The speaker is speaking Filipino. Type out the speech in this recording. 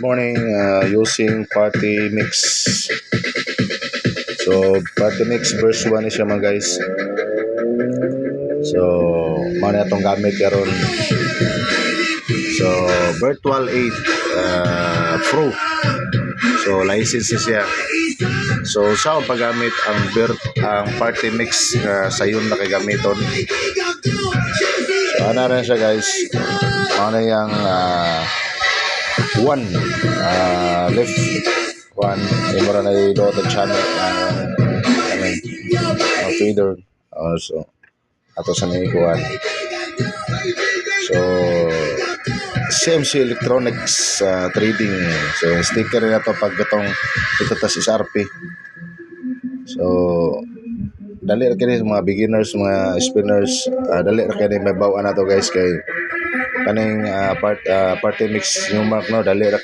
Morning, using Party Mix. So Party Mix verse 1 siya mga guys. So mao na itong gamit karon. So Virtual 8 Pro. So license siya. So sa paggamit ang Party Mix sayon na kay gamiton. So ana rin siya guys. Mao na yang one left one imura na do the channel feeder also ato sa nikuan. So CMC Electronics Trading. So sticker na to pag gatong ito tas SRP. So dali ra kini mga beginners, mga spinners, dali ra kini may bawa na to guys kay kaning Party Mix yung mark no dali ra